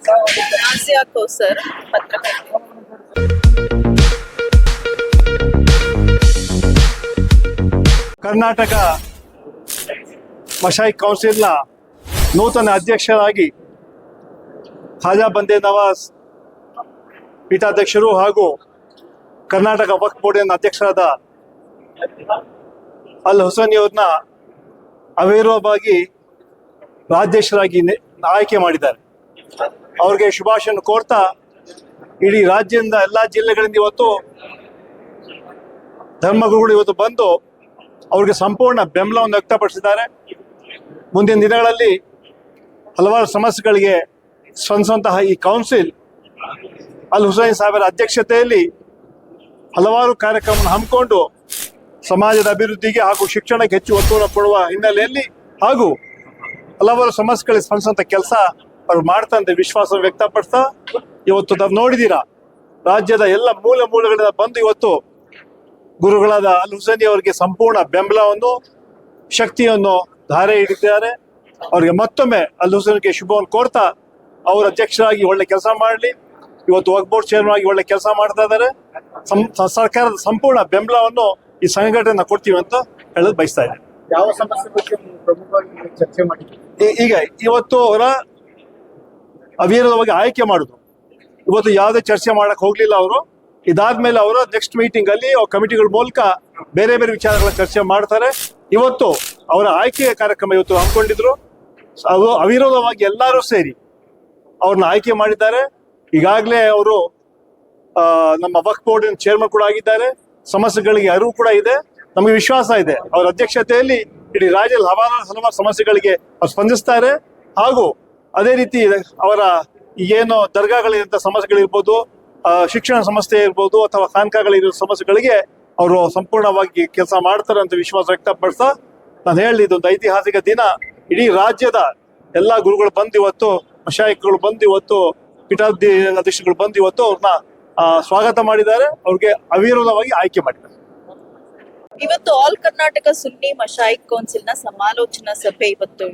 Nausea ಕೋಸರ್ ಪತ್ರಕರ್ತೆ. ಕರ್ನಾಟಕ ಮಶಾಯಿಕ್ ಕೌನ್ಸಿಲ್ನ ನೂತನ ಅಧ್ಯಕ್ಷರಾಗಿ ಖಾಜಾ ಬಂದೇ ನವಾಜ್ ಪೀಠಾಧ್ಯಕ್ಷರು ಹಾಗೂ ಕರ್ನಾಟಕ ವಕ್ಫ್ ಬೋರ್ಡಿನ ಅಧ್ಯಕ್ಷರಾದ ಅಲ್ ಹುಸೇನಿ ಅವ್ರನ್ನ ಅವಿರೋಧವಾಗಿ ರಾಜ್ಯಾಧ್ಯಕ್ಷರಾಗಿ ಆಯ್ಕೆ ಮಾಡಿದ್ದಾರೆ. ಅವ್ರಿಗೆ ಶುಭಾಶಯ ಕೋರ್ತಾ ಇಡೀ ರಾಜ್ಯದಿಂದ ಎಲ್ಲ ಜಿಲ್ಲೆಗಳಿಂದ ಇವತ್ತು ಧರ್ಮಗುರುಗಳು ಇವತ್ತು ಬಂದು ಅವ್ರಿಗೆ ಸಂಪೂರ್ಣ ಬೆಂಬಲವನ್ನು ವ್ಯಕ್ತಪಡಿಸಿದ್ದಾರೆ. ಮುಂದಿನ ದಿನಗಳಲ್ಲಿ ಹಲವಾರು ಸಮಸ್ಯೆಗಳಿಗೆ ಸ್ಪಂದಿಸುವಂತಹ ಈ ಕೌನ್ಸಿಲ್ ಅಲ್ ಹುಸೇನಿ ಸಾಹೇಬರ ಅಧ್ಯಕ್ಷತೆಯಲ್ಲಿ ಹಲವಾರು ಕಾರ್ಯಕ್ರಮವನ್ನು ಹಮ್ಮಿಕೊಂಡು ಸಮಾಜದ ಅಭಿವೃದ್ಧಿಗೆ ಹಾಗೂ ಶಿಕ್ಷಣಕ್ಕೆ ಹೆಚ್ಚು ಒತ್ತನ್ನು ಕೊಡುವ ಹಿನ್ನೆಲೆಯಲ್ಲಿ ಹಾಗೂ ಹಲವಾರು ಸಮಸ್ಯೆಗಳಿಗೆ ಸ್ಪಂದಿಸುವಂಥ ಕೆಲಸ ಅವ್ರು ಮಾಡ್ತಂತ ವಿಶ್ವಾಸ ವ್ಯಕ್ತಪಡಿಸ್ತಾ ಇವತ್ತು ತಾವು ನೋಡಿದ್ದೀರಾ ರಾಜ್ಯದ ಎಲ್ಲ ಮೂಲೆಗಳಿಂದ ಬಂದು ಇವತ್ತು ಗುರುಗಳಾದ ಅಲ್ ಹುಸೇನಿ ಅವರಿಗೆ ಸಂಪೂರ್ಣ ಬೆಂಬಲವನ್ನು ಶಕ್ತಿಯನ್ನು ಧಾರೆ ಹಿಡಿದಿದ್ದಾರೆ. ಅವರಿಗೆ ಮತ್ತೊಮ್ಮೆ ಅಲ್ ಹುಸೇನಿಗೆ ಶುಭವನ್ನು ಕೋರ್ತಾ ಅವರು ಅಧ್ಯಕ್ಷರಾಗಿ ಒಳ್ಳೆ ಕೆಲಸ ಮಾಡಲಿ. ಇವತ್ತು ವಕ್ಫ್ ಬೋರ್ಡ್ ಚೇರ್ಮನ್ ಆಗಿ ಒಳ್ಳೆ ಕೆಲಸ ಮಾಡ್ತಾ ಇದ್ದಾರೆ. ಸರ್ಕಾರದ ಸಂಪೂರ್ಣ ಬೆಂಬಲವನ್ನು ಈ ಸಂಘಟನೆ ಕೊಡ್ತೀವಿ ಅಂತ ಹೇಳೋದು ಬಯಸ್ತಾ ಇದ್ದಾರೆ. ಯಾವ ಸಮಸ್ಯೆ ಬಗ್ಗೆ ಪ್ರಮುಖವಾಗಿ ಚರ್ಚೆ ಮಾಡಿದ್ದೀವಿ? ಈಗ ಇವತ್ತು ಅವರ ಅವಿರೋಧವಾಗಿ ಆಯ್ಕೆ ಮಾಡಿದ್ರು. ಇವತ್ತು ಯಾವುದೇ ಚರ್ಚೆ ಮಾಡಕ್ ಹೋಗ್ಲಿಲ್ಲ ಅವರು. ಇದಾದ್ಮೇಲೆ ಅವರು ನೆಕ್ಸ್ಟ್ ಮೀಟಿಂಗ್ ಅಲ್ಲಿ ಕಮಿಟಿಗಳ ಮೂಲಕ ಬೇರೆ ಬೇರೆ ವಿಚಾರಗಳ ಚರ್ಚೆ ಮಾಡ್ತಾರೆ. ಇವತ್ತು ಅವರ ಆಯ್ಕೆಯ ಕಾರ್ಯಕ್ರಮ ಇವತ್ತು ಹಮ್ಮಿಕೊಂಡಿದ್ರು. ಅದು ಅವಿರೋಧವಾಗಿ ಎಲ್ಲರೂ ಸೇರಿ ಅವ್ರನ್ನ ಆಯ್ಕೆ ಮಾಡಿದ್ದಾರೆ. ಈಗಾಗಲೇ ಅವರು ನಮ್ಮ ವಕ್ಫ್ ಬೋರ್ಡಿನ ಚೇರ್ಮನ್ ಕೂಡ ಆಗಿದ್ದಾರೆ. ಸಮಸ್ಯೆಗಳಿಗೆ ಅರಿವು ಕೂಡ ಇದೆ. ನಮಗೆ ವಿಶ್ವಾಸ ಇದೆ ಅವರ ಅಧ್ಯಕ್ಷತೆಯಲ್ಲಿ ಇಡೀ ರಾಜ್ಯದಲ್ಲಿ ಹಲವಾರು ಸಮಸ್ಯೆಗಳಿಗೆ ಅವ್ರು ಸ್ಪಂದಿಸ್ತಾರೆ. ಹಾಗೂ ಅದೇ ರೀತಿ ಅವರ ಏನು ದರ್ಗಾಗಳಿರಂಥ ಸಮಸ್ಯೆಗಳಿರ್ಬೋದು, ಶಿಕ್ಷಣ ಸಂಸ್ಥೆ ಇರ್ಬೋದು ಅಥವಾ ಖಾನ್ಕಾಗಳಿರೋ ಸಮಸ್ಯೆಗಳಿಗೆ ಅವರು ಸಂಪೂರ್ಣವಾಗಿ ಕೆಲಸ ಮಾಡ್ತಾರೆ ಅಂತ ವಿಶ್ವಾಸ ವ್ಯಕ್ತಪಡಿಸ್ತಾ ನಾನು ಹೇಳಿ ಇದೊಂದು ಐತಿಹಾಸಿಕ ದಿನ. ಇಡೀ ರಾಜ್ಯದ ಎಲ್ಲ ಗುರುಗಳು ಬಂದು ಇವತ್ತು, ಮಶಾಯಿಕ್ಗಳು ಬಂದು ಇವತ್ತು, ಪೀಠಾಧ್ಯಕ್ಷಗಳು ಬಂದು ಇವತ್ತು ಅವ್ರನ್ನ ಸ್ವಾಗತ ಮಾಡಿದ್ದಾರೆ. ಅವ್ರಿಗೆ ಅವಿರೋಧವಾಗಿ ಆಯ್ಕೆ ಮಾಡಿದ್ದಾರೆ. ಇವತ್ತು ಆಲ್ ಕರ್ನಾಟಕ ಸುನ್ನಿ ಮಶಾಯಿಕ್ ಕೌನ್ಸಿಲ್ ನ ಸಮಾಲೋಚನಾ ಸಭೆ ಇವತ್ತು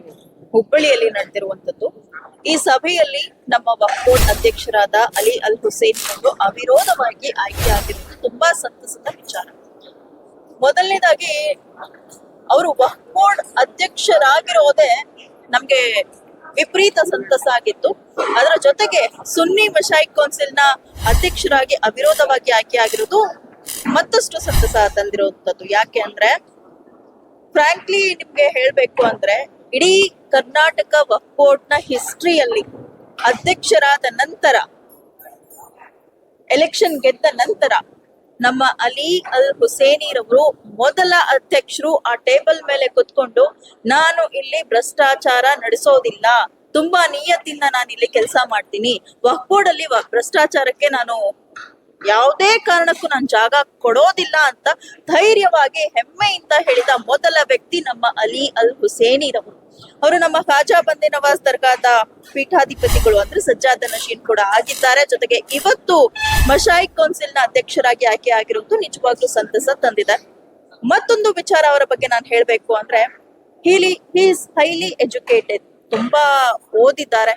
ಹುಬ್ಬಳ್ಳಿಯಲ್ಲಿ ನಡೆದಿರುವಂತದ್ದು. ಈ ಸಭೆಯಲ್ಲಿ ನಮ್ಮ ವಕ್ಫ್ ಬೋರ್ಡ್ ಅಧ್ಯಕ್ಷರಾದ ಅಲಿ ಅಲ್ ಹುಸೇನಿ ಅವರು ಅವಿರೋಧವಾಗಿ ಆಯ್ಕೆ ಆಗಿರುವುದು ತುಂಬಾ ಸಂತಸದ ವಿಚಾರ. ಮೊದಲನೇದಾಗಿ ಅವರು ವಕ್ಫ್ ಬೋರ್ಡ್ ಅಧ್ಯಕ್ಷರಾಗಿರೋದೇ ನಮ್ಗೆ ವಿಪರೀತ ಸಂತಸ ಆಗಿತ್ತು. ಅದರ ಜೊತೆಗೆ ಸುನ್ನಿ ಮಶಾಯಿಕ್ ಕೌನ್ಸಿಲ್ ನ ಅಧ್ಯಕ್ಷರಾಗಿ ಅವಿರೋಧವಾಗಿ ಆಯ್ಕೆ ಆಗಿರೋದು ಮತ್ತಷ್ಟು ಸಂತಸ ತಂದಿರುವಂತದ್ದು. ಯಾಕೆ ಅಂದ್ರೆ ಫ್ರಾಂಕ್ಲಿ ನಿಮ್ಗೆ ಹೇಳ್ಬೇಕು ಅಂದ್ರೆ ಇಡೀ ಕರ್ನಾಟಕ ವಕ್ಫ್ ಬೋರ್ಡ್ ನ ಹಿಸ್ಟ್ರಿಯಲ್ಲಿ ಅಧ್ಯಕ್ಷರಾದ ನಂತರ, ಎಲೆಕ್ಷನ್ ಗೆದ್ದ ನಂತರ ನಮ್ಮ ಅಲಿ ಅಲ್ ಹುಸೇನಿರವರು ಮೊದಲ ಅಧ್ಯಕ್ಷರು ಆ ಟೇಬಲ್ ಮೇಲೆ ಕುತ್ಕೊಂಡು ನಾನು ಇಲ್ಲಿ ಭ್ರಷ್ಟಾಚಾರ ನಡೆಸೋದಿಲ್ಲ, ತುಂಬಾ ನಿಯತ್ತಿಂದ ನಾನು ಇಲ್ಲಿ ಕೆಲಸ ಮಾಡ್ತೀನಿ, ವಕ್ಫ್ ಬೋರ್ಡ್ ಅಲ್ಲಿ ಭ್ರಷ್ಟಾಚಾರಕ್ಕೆ ನಾನು ಯಾವುದೇ ಕಾರಣಕ್ಕೂ ನಾನು ಜಾಗ ಕೊಡೋದಿಲ್ಲ ಅಂತ ಧೈರ್ಯವಾಗಿ ಹೆಮ್ಮೆಯಿಂದ ಹೇಳಿದ ಮೊದಲ ವ್ಯಕ್ತಿ ನಮ್ಮ ಅಲಿ ಅಲ್ ಹುಸೇನಿರವರು. ಅವರು ನಮ್ಮ ಖಾಜಾ ಬಂದೇ ನವಾಜ್ ದರ್ಗಾದ ಪೀಠಾಧಿಪತಿಗಳು ಅಂದ್ರೆ ಸಜ್ಜಾದ ನಶೀನ್ ಕೂಡ ಆಗಿದ್ದಾರೆ. ಜೊತೆಗೆ ಇವತ್ತು ಮಶಾಯಿಕ್ ಕೌನ್ಸಿಲ್ ನ ಅಧ್ಯಕ್ಷರಾಗಿ ಆಯ್ಕೆ ಆಗಿರುವುದು ನಿಜವಾಗ್ಲೂ ಸಂತಸ ತಂದಿದೆ. ಮತ್ತೊಂದು ವಿಚಾರ ಅವರ ಬಗ್ಗೆ ನಾನು ಹೇಳ್ಬೇಕು ಅಂದ್ರೆ ಹಿ ಈಸ್ ಹೈಲಿ ಎಜುಕೇಟೆಡ್, ತುಂಬಾ ಓದಿದ್ದಾರೆ.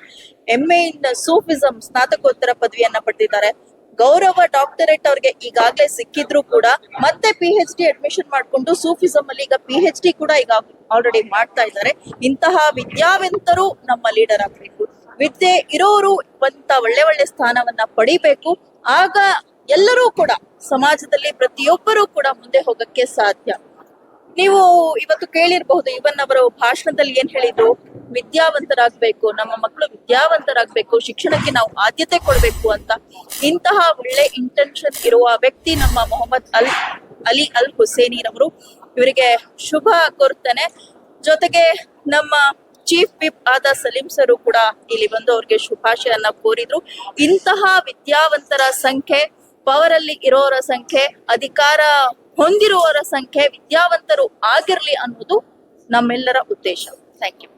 MA ಇನ್ ಸೂಫಿಸಂ ಸ್ನಾತಕೋತ್ತರ ಪದವಿಯನ್ನ ಪಡೆದಿದ್ದಾರೆ. ಗೌರವ ಡಾಕ್ಟರೇಟ್ ಅವ್ರಿಗೆ ಈಗಾಗಲೇ ಸಿಕ್ಕಿದ್ರು ಕೂಡ ಮತ್ತೆ PhD ಅಡ್ಮಿಷನ್ ಮಾಡ್ಕೊಂಡು ಸೂಫಿಸಂ ಅಲ್ಲಿ ಈಗ PhD ಕೂಡ ಈಗ ಆಲ್ರೆಡಿ ಮಾಡ್ತಾ ಇದ್ದಾರೆ. ಇಂತಹ ವಿದ್ಯಾವಂತರು ನಮ್ಮ ಲೀಡರ್ ಆಗ್ಬೇಕು. ವಿದ್ಯೆ ಇರೋರು ಒಳ್ಳೆ ಸ್ಥಾನವನ್ನ ಪಡಿಬೇಕು. ಆಗ ಎಲ್ಲರೂ ಕೂಡ ಸಮಾಜದಲ್ಲಿ ಪ್ರತಿಯೊಬ್ಬರೂ ಕೂಡ ಮುಂದೆ ಹೋಗಕ್ಕೆ ಸಾಧ್ಯ. ನೀವು ಇವತ್ತು ಕೇಳಿರಬಹುದು ಇವನ್ ಅವರು ಭಾಷಣದಲ್ಲಿ ಏನ್ ಹೇಳಿದ್ರು, ವಿದ್ಯಾವಂತರಾಗ್ಬೇಕು, ನಮ್ಮ ಮಕ್ಕಳು ವಿದ್ಯಾವಂತರಾಗ್ಬೇಕು, ಶಿಕ್ಷಣಕ್ಕೆ ನಾವು ಆದ್ಯತೆ ಕೊಡ್ಬೇಕು ಅಂತ. ಇಂತಹ ಒಳ್ಳೆ ಇಂಟೆನ್ಷನ್ ಇರುವ ವ್ಯಕ್ತಿ ನಮ್ಮ ಮೊಹಮ್ಮದ್ ಅಲಿ ಅಲ್ ಹುಸೇನಿರವರು. ಇವರಿಗೆ ಶುಭ ಕೋರ್ತೇನೆ. ಜೊತೆಗೆ ನಮ್ಮ ಚೀಫ್ ವಿಪ್ ಆದ ಸಲೀಂ ಸರ್ ಕೂಡ ಇಲ್ಲಿ ಬಂದು ಅವ್ರಿಗೆ ಶುಭಾಶಯನ್ನ ಕೋರಿದ್ರು. ಇಂತಹ ವಿದ್ಯಾವಂತರ ಸಂಖ್ಯೆ, ಪವರ್ ಅಲ್ಲಿ ಇರೋರ ಸಂಖ್ಯೆ, ಅಧಿಕಾರ ಹೊಂದಿರುವವರ ಸಂಖ್ಯೆ ವಿದ್ಯಾವಂತರು ಆಗಿರ್ಲಿ ಅನ್ನೋದು ನಮ್ಮೆಲ್ಲರ ಉದ್ದೇಶ. Thank you.